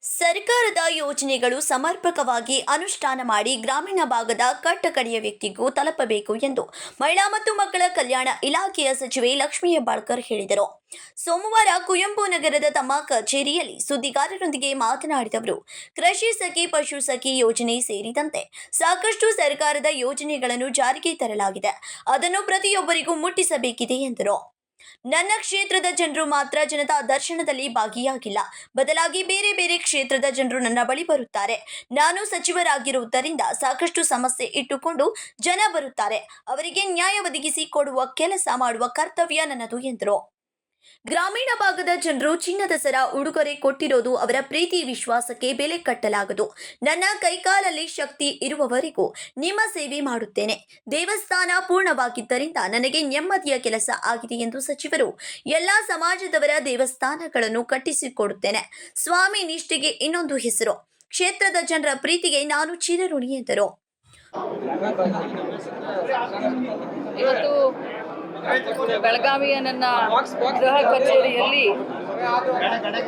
ಸರ್ಕಾರದ ಯೋಜನೆಗಳು ಸಮರ್ಪಕವಾಗಿ ಅನುಷ್ಠಾನ ಮಾಡಿ ಗ್ರಾಮೀಣ ಭಾಗದ ಕಟ್ಟಕಡೆಯ ವ್ಯಕ್ತಿಗೂ ತಲುಪಬೇಕು ಎಂದು ಮಹಿಳಾ ಮತ್ತು ಮಕ್ಕಳ ಕಲ್ಯಾಣ ಇಲಾಖೆಯ ಸಚಿವೆ ಲಕ್ಷ್ಮೀ ಹೆಬ್ಬಾಳ್ಕರ್ ಹೇಳಿದರು. ಸೋಮವಾರ ಕುವೆಂಪು ನಗರದ ತಮ್ಮ ಕಚೇರಿಯಲ್ಲಿ ಸುದ್ದಿಗಾರರೊಂದಿಗೆ ಮಾತನಾಡಿದ ಅವರು, ಕೃಷಿ ಸಖಿ, ಪಶು ಸಖಿ ಯೋಜನೆ ಸೇರಿದಂತೆ ಸಾಕಷ್ಟು ಸರ್ಕಾರದ ಯೋಜನೆಗಳನ್ನು ಜಾರಿಗೆ ತರಲಾಗಿದೆ. ಅದನ್ನು ಪ್ರತಿಯೊಬ್ಬರಿಗೂ ಮುಟ್ಟಿಸಬೇಕಿದೆ ಎಂದರು. ನನ್ನ ಕ್ಷೇತ್ರದ ಜನರು ಮಾತ್ರ ಜನತಾ ದರ್ಶನದಲ್ಲಿ ಭಾಗಿಯಾಗಿಲ್ಲ, ಬದಲಾಗಿ ಬೇರೆ ಬೇರೆ ಕ್ಷೇತ್ರದ ಜನರು ನನ್ನ ಬಳಿ ಬರುತ್ತಾರೆ. ನಾನು ಸಚಿವರಾಗಿರುವುದರಿಂದ ಸಾಕಷ್ಟು ಸಮಸ್ಯೆ ಇಟ್ಟುಕೊಂಡು ಜನ ಬರುತ್ತಾರೆ. ಅವರಿಗೆ ನ್ಯಾಯ ಒದಗಿಸಿ ಕೊಡುವ ಕೆಲಸ ಮಾಡುವ ಕರ್ತವ್ಯ ನನ್ನದು ಎಂದರು. ಗ್ರಾಮೀಣ ಭಾಗದ ಜನರು ಚಿನ್ನದ ಸರ ಉಡುಗೊರೆ ಕೊಟ್ಟಿರೋದು ಅವರ ಪ್ರೀತಿ ವಿಶ್ವಾಸಕ್ಕೆ ಬೆಲೆ ಕಟ್ಟಲಾಗದು. ನನ್ನ ಕೈಕಾಲಲ್ಲಿ ಶಕ್ತಿ ಇರುವವರೆಗೂ ನಿಮ್ಮ ಸೇವೆ ಮಾಡುತ್ತೇನೆ. ದೇವಸ್ಥಾನ ಪೂರ್ಣವಾಗಿದ್ದರಿಂದ ನನಗೆ ನೆಮ್ಮದಿಯ ಕೆಲಸ ಆಗಿದೆ ಎಂದು ಸಚಿವರು ಎಲ್ಲಾ ಸಮಾಜದವರ ದೇವಸ್ಥಾನಗಳನ್ನು ಕಟ್ಟಿಸಿಕೊಡುತ್ತೇನೆ. ಸ್ವಾಮಿ ನಿಷ್ಠೆಗೆ ಇನ್ನೊಂದು ಹೆಸರು. ಕ್ಷೇತ್ರದ ಜನರ ಪ್ರೀತಿಗೆ ನಾನು ಚಿರಋಣಿ ಎಂದರು. ಇವತ್ತು ಬೆಳಗಾವಿಯ ನನ್ನ ಗೃಹ ಕಚೇರಿಯಲ್ಲಿ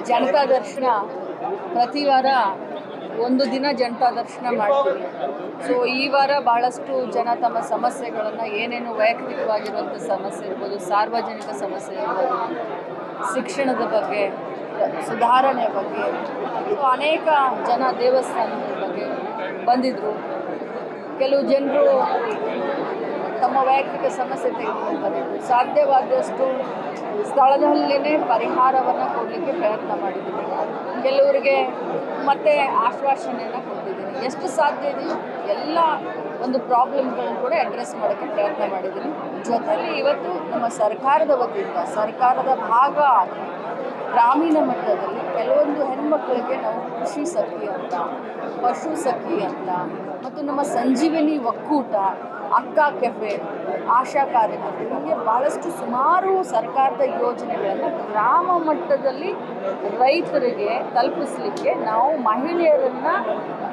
ಜನತಾ ದರ್ಶನ ಪ್ರತಿ ವಾರ ಒಂದು ದಿನ ಜನತಾ ದರ್ಶನ ಮಾಡ್ತೀವಿ. ಸೊ ಈ ವಾರ ಭಾಳಷ್ಟು ಜನ ತಮ್ಮ ಸಮಸ್ಯೆಗಳನ್ನು ಏನೇನು ವೈಯಕ್ತಿಕವಾಗಿರುವಂಥ ಸಮಸ್ಯೆ ಇರ್ಬೋದು, ಸಾರ್ವಜನಿಕ ಸಮಸ್ಯೆ ಇರ್ಬೋದು, ಶಿಕ್ಷಣದ ಬಗ್ಗೆ, ಸುಧಾರಣೆ ಬಗ್ಗೆ, ಸೊ ಅನೇಕ ಜನ ದೇವಸ್ಥಾನದ ಬಗ್ಗೆ ಬಂದಿದ್ದರು. ಕೆಲವು ಜನರು ತಮ್ಮ ವೈಯಕ್ತಿಕ ಸಮಸ್ಯೆ ತೆಗೆದುಕೊಂಡು ಬಂದಿದ್ದರು. ಸಾಧ್ಯವಾದಷ್ಟು ಸ್ಥಳದಲ್ಲೇ ಪರಿಹಾರವನ್ನು ಕೊಡಲಿಕ್ಕೆ ಪ್ರಯತ್ನ ಮಾಡಿದ್ದೀನಿ. ಕೆಲವರಿಗೆ ಮತ್ತೆ ಆಶ್ವಾಸನೆಯನ್ನು ಕೊಟ್ಟಿದ್ದೀನಿ. ಎಷ್ಟು ಸಾಧ್ಯ ಇದೆಯೋ ಎಲ್ಲ ಒಂದು ಪ್ರಾಬ್ಲಮ್ಗಳನ್ನು ಕೂಡ ಅಡ್ರೆಸ್ ಮಾಡೋಕ್ಕೆ ಪ್ರಯತ್ನ ಮಾಡಿದ್ದೀನಿ. ಜೊತೆಯಲ್ಲಿ ಇವತ್ತು ನಮ್ಮ ಸರ್ಕಾರದ ವತಿಯಿಂದ ಸರ್ಕಾರದ ಭಾಗ ಗ್ರಾಮೀಣ ಮಟ್ಟದಲ್ಲಿ ಕೆಲವೊಂದು ಹೆಣ್ಮಕ್ಳಿಗೆ ನಾವು ಕೃಷಿ ಸಖಿ ಅಂತ, ಪಶು ಸಖಿ ಅಂತ, ಮತ್ತು ನಮ್ಮ ಸಂಜೀವಿನಿ ಒಕ್ಕೂಟ, ಅಕ್ಕ ಕೆಫೆ, ಆಶಾ ಕಾರ್ಯಕರ್ತರು, ಹೀಗೆ ಭಾಳಷ್ಟು ಸುಮಾರು ಸರ್ಕಾರದ ಯೋಜನೆಗಳನ್ನು ಗ್ರಾಮ ಮಟ್ಟದಲ್ಲಿ ರೈತರಿಗೆ ತಲುಪಿಸಲಿಕ್ಕೆ ನಾವು ಮಹಿಳೆಯರನ್ನು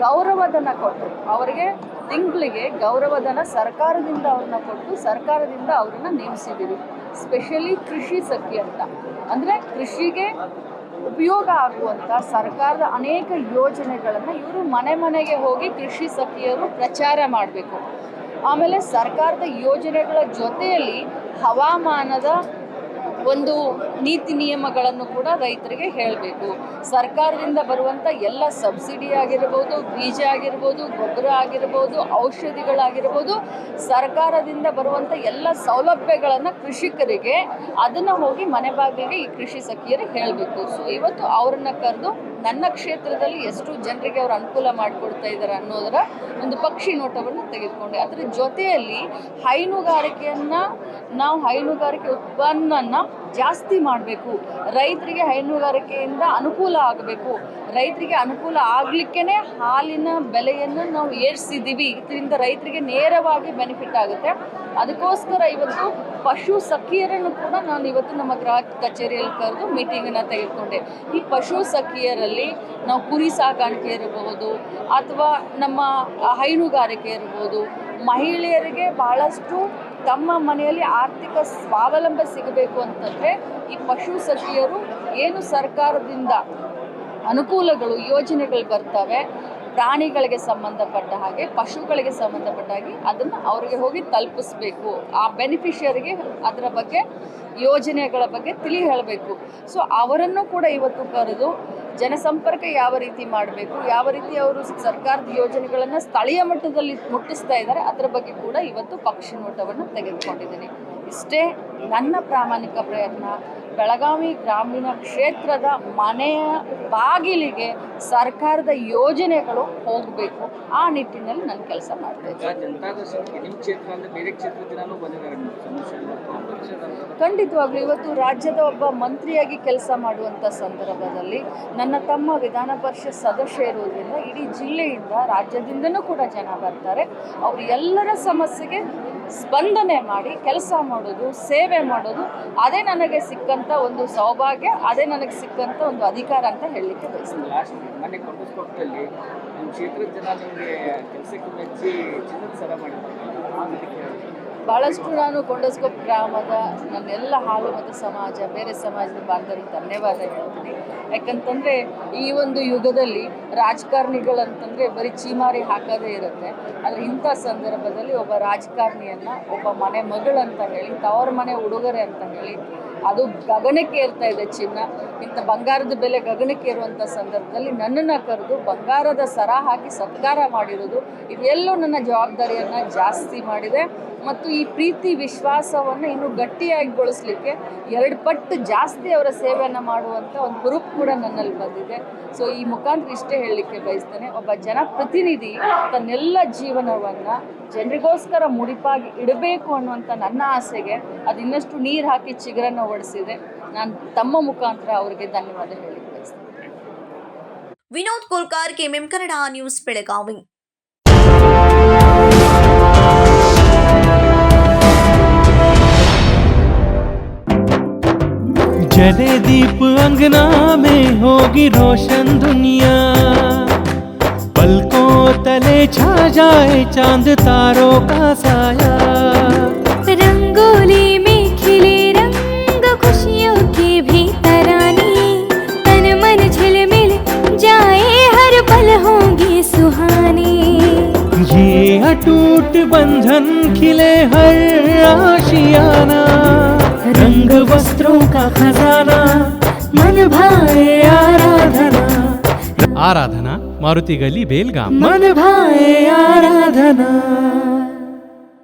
ಗೌರವಧನ ಕೊಟ್ಟು, ಅವರಿಗೆ ತಿಂಗಳಿಗೆ ಗೌರವಧನ ಸರ್ಕಾರದಿಂದ ಅವ್ರನ್ನ ಕೊಟ್ಟು ಸರ್ಕಾರದಿಂದ ಅವರನ್ನು ನೇಮಿಸಿದ್ದೀವಿ. ಸ್ಪೆಷಲಿ ಕೃಷಿ ಸಖಿ ಅಂತ, ಅಂದರೆ ಕೃಷಿಗೆ ಉಪಯೋಗ ಆಗುವಂಥ ಸರ್ಕಾರದ ಅನೇಕ ಯೋಜನೆಗಳನ್ನು ಇವರು ಮನೆ ಮನೆಗೆ ಹೋಗಿ ಕೃಷಿ ಸಖಿಯರು ಪ್ರಚಾರ ಮಾಡಬೇಕು. ಆಮೇಲೆ ಸರ್ಕಾರದ ಯೋಜನೆಗಳ ಜೊತೆಯಲ್ಲಿ ಹವಾಮಾನದ ಒಂದು ನೀತಿ ನಿಯಮಗಳನ್ನು ಕೂಡ ರೈತರಿಗೆ ಹೇಳಬೇಕು. ಸರ್ಕಾರದಿಂದ ಬರುವಂಥ ಎಲ್ಲ ಸಬ್ಸಿಡಿ ಆಗಿರ್ಬೋದು, ಬೀಜ ಆಗಿರ್ಬೋದು, ಗೊಬ್ಬರ ಆಗಿರ್ಬೋದು, ಔಷಧಿಗಳಾಗಿರ್ಬೋದು, ಸರ್ಕಾರದಿಂದ ಬರುವಂಥ ಎಲ್ಲ ಸೌಲಭ್ಯಗಳನ್ನು ಕೃಷಿಕರಿಗೆ ಅದನ್ನು ಹೋಗಿ ಮನೆ ಬಾಗಿಲಿಗೆ ಈ ಕೃಷಿ ಸಖಿಯರು ಹೇಳಬೇಕು. ಸೊ ಇವತ್ತು ಅವರನ್ನು ಕರೆದು ನನ್ನ ಕ್ಷೇತ್ರದಲ್ಲಿ ಎಷ್ಟು ಜನರಿಗೆ ಅವರು ಅನುಕೂಲ ಮಾಡಿಕೊಡ್ತಾ ಇದ್ದಾರೆ ಅನ್ನೋದರ ಒಂದು ಪಕ್ಷಿ ನೋಟವನ್ನು ತೆಗೆದುಕೊಂಡೆ. ಅದರ ಜೊತೆಯಲ್ಲಿ ಹೈನುಗಾರಿಕೆಯನ್ನು ನಾವು ಹೈನುಗಾರಿಕೆ ಉತ್ಪನ್ನವನ್ನು ಜಾಸ್ತಿ ಮಾಡಬೇಕು. ರೈತರಿಗೆ ಹೈನುಗಾರಿಕೆಯಿಂದ ಅನುಕೂಲ ಆಗಬೇಕು. ರೈತರಿಗೆ ಅನುಕೂಲ ಆಗಲಿಕ್ಕೇ ಹಾಲಿನ ಬೆಲೆಯನ್ನು ನಾವು ಏರಿಸಿದ್ದೀವಿ. ಇದರಿಂದ ರೈತರಿಗೆ ನೇರವಾಗಿ ಬೆನಿಫಿಟ್ ಆಗುತ್ತೆ. ಅದಕ್ಕೋಸ್ಕರ ಇವತ್ತು ಪಶು ಸಖಿಯರನ್ನು ಕೂಡ ನಾನು ಇವತ್ತು ನಮ್ಮ ಗೃಹ ಕಚೇರಿಯಲ್ಲಿ ಕರೆದು ಮೀಟಿಂಗನ್ನು ತೆಗೆದುಕೊಂಡೆ. ಈ ಪಶು ಸಖಿಯರಲ್ಲಿ ನಾವು ಕುರಿ ಸಾಕಾಣಿಕೆ ಇರಬಹುದು ಅಥವಾ ನಮ್ಮ ಹೈನುಗಾರಿಕೆ ಇರ್ಬೋದು, ಮಹಿಳೆಯರಿಗೆ ಭಾಳಷ್ಟು ತಮ್ಮ ಮನೆಯಲ್ಲಿ ಆರ್ಥಿಕ ಸ್ವಾವಲಂಬ ಸಿಗಬೇಕು ಅಂತಂದರೆ ಈ ಪಶು ಸಖಿಯರು ಏನು ಸರ್ಕಾರದಿಂದ ಅನುಕೂಲಗಳು ಯೋಜನೆಗಳು ಬರ್ತವೆ, ಪ್ರಾಣಿಗಳಿಗೆ ಸಂಬಂಧಪಟ್ಟ ಹಾಗೆ, ಪಶುಗಳಿಗೆ ಸಂಬಂಧಪಟ್ಟ ಹಾಗೆ ಅದನ್ನು ಅವರಿಗೆ ಹೋಗಿ ತಲುಪಿಸ್ಬೇಕು. ಆ ಬೆನಿಫಿಷಿಯರಿಗೆ ಅದರ ಬಗ್ಗೆ ಯೋಜನೆಗಳ ಬಗ್ಗೆ ತಿಳಿ ಹೇಳಬೇಕು. ಸೊ ಅವರನ್ನು ಕೂಡ ಇವತ್ತು ಕರೆದು ಜನಸಂಪರ್ಕ ಯಾವ ರೀತಿ ಮಾಡಬೇಕು, ಯಾವ ರೀತಿ ಅವರು ಸರ್ಕಾರದ ಯೋಜನೆಗಳನ್ನು ಸ್ಥಳೀಯ ಮಟ್ಟದಲ್ಲಿ ಮುಟ್ಟಿಸ್ತಾ ಇದ್ದಾರೆ, ಅದರ ಬಗ್ಗೆ ಕೂಡ ಇವತ್ತು ಪಕ್ಷಿ ನೋಟವನ್ನು ತೆಗೆದುಕೊಂಡಿದ್ದೀನಿ. ಇಷ್ಟೇ ನನ್ನ ಪ್ರಾಮಾಣಿಕ ಪ್ರಯತ್ನ. ಬೆಳಗಾವಿ ಗ್ರಾಮೀಣ ಕ್ಷೇತ್ರದ ಮನೆಯ ಬಾಗಿಲಿಗೆ ಸರ್ಕಾರದ ಯೋಜನೆಗಳು ಹೋಗಬೇಕು. ಆ ನಿಟ್ಟಿನಲ್ಲಿ ನಾನು ಕೆಲಸ ಮಾಡ್ತಾಯಿದ್ದೀನಿ. ಖಂಡಿತವಾಗ್ಲೂ ಇವತ್ತು ರಾಜ್ಯದ ಒಬ್ಬ ಮಂತ್ರಿಯಾಗಿ ಕೆಲಸ ಮಾಡುವಂಥ ಸಂದರ್ಭದಲ್ಲಿ ನನ್ನ ತಮ್ಮ ವಿಧಾನ ಪರಿಷತ್ ಸದಸ್ಯ ಇರುವುದರಿಂದ ಇಡೀ ಜಿಲ್ಲೆಯಿಂದ ರಾಜ್ಯದಿಂದನೂ ಕೂಡ ಜನ ಬರ್ತಾರೆ. ಅವರು ಎಲ್ಲರ ಸಮಸ್ಯೆಗೆ ಸ್ಪಂದನೆ ಮಾಡಿ ಕೆಲಸ ಮಾಡೋದು, ಸೇವೆ ಮಾಡೋದು, ಅದೇ ನನಗೆ ಸಿಕ್ಕಂಥ ಒಂದು ಸೌಭಾಗ್ಯ, ಅದೇ ನನಗೆ ಸಿಕ್ಕಂಥ ಒಂದು ಅಧಿಕಾರ ಅಂತ ಹೇಳಲಿಕ್ಕೆ ಬಯಸ್ತೀನಿ. ಭಾಳಷ್ಟು ನಾನು ಕೊಂಡಸ್ಕೊಪ್ ಗ್ರಾಮದ ನನ್ನೆಲ್ಲ ಹಾಲು ಮತ್ತು ಸಮಾಜ, ಬೇರೆ ಸಮಾಜದ ಬಾಂಧವರಿಗೆ ಧನ್ಯವಾದ ಹೇಳ್ತೀನಿ. ಯಾಕಂತಂದರೆ ಈ ಒಂದು ಯುಗದಲ್ಲಿ ರಾಜಕಾರಣಿಗಳಂತಂದರೆ ಬರೀ ಚೀಮಾರಿ ಹಾಕೋದೇ ಇರುತ್ತೆ. ಆದರೆ ಇಂಥ ಸಂದರ್ಭದಲ್ಲಿ ಒಬ್ಬ ರಾಜಕಾರಣಿಯನ್ನು ಒಬ್ಬ ಮನೆ ಮಗಳಂತ ಹೇಳಿ, ತವರ ಮನೆ ಉಡುಗೊರೆ ಅಂತ ಹೇಳಿ, ಅದು ಗಗನಕ್ಕೆ ಏರ್ತಾ ಇದೆ ಚಿನ್ನ. ಇಂಥ ಬಂಗಾರದ ಬೆಲೆ ಗಗನಕ್ಕೆ ಏರುವಂಥ ಸಂದರ್ಭದಲ್ಲಿ ನನ್ನನ್ನು ಕರೆದು ಬಂಗಾರದ ಸರ ಹಾಕಿ ಸತ್ಕಾರ ಮಾಡಿರೋದು ಇದೆಲ್ಲೂ ನನ್ನ ಜವಾಬ್ದಾರಿಯನ್ನು ಜಾಸ್ತಿ ಮಾಡಿದೆ. ಮತ್ತು ಈ ಪ್ರೀತಿ ವಿಶ್ವಾಸವನ್ನು ಇನ್ನೂ ಗಟ್ಟಿಯಾಗಿಗೊಳಿಸ್ಲಿಕ್ಕೆ 2 ಪಟ್ಟು ಜಾಸ್ತಿ ಅವರ ಸೇವೆಯನ್ನು ಮಾಡುವಂಥ ಒಂದು ಹುರುಪು ಕೂಡ ನನ್ನಲ್ಲಿ ಬಂದಿದೆ. ಸೊ ಈ ಮುಖಾಂತರ ಇಷ್ಟೇ ಹೇಳಲಿಕ್ಕೆ ಬಯಸ್ತೇನೆ, ಒಬ್ಬ ಜನಪ್ರತಿನಿಧಿ ತನ್ನೆಲ್ಲ ಜೀವನವನ್ನು ಜನರಿಗೋಸ್ಕರ ಮುಡಿಪಾಗಿ ಇಡಬೇಕು ಅನ್ನುವಂಥ ನನ್ನ ಆಸೆಗೆ ಅದು ಇನ್ನಷ್ಟು ನೀರು ಹಾಕಿ ಚಿಗುರನ್ನು ಒಡಿಸಿದೆ. ನಾನು ತಮ್ಮ ಮುಖಾಂತರ ಅವರಿಗೆ ಧನ್ಯವಾದ ಹೇಳಲಿಕ್ಕೆ ಬಯಸ್ತೇನೆ. Vinod Kolkar, KMM Kannada news, Belagavi. जले दीप अंगना में होगी रोशन दुनिया, पलकों तले छा जाए चांद तारों का साया, रंगोली में खिले रंग खुशियों के भी तराने, तन मन झिलमिल जाए हर पल होंगे सुहाने, ये अटूट बंधन खिले हर आशियाना, रंग वस्त्रों का खजाना, मन भाए आराधना, आराधना मारुति गली बेलगाम, मन भाए आराधना.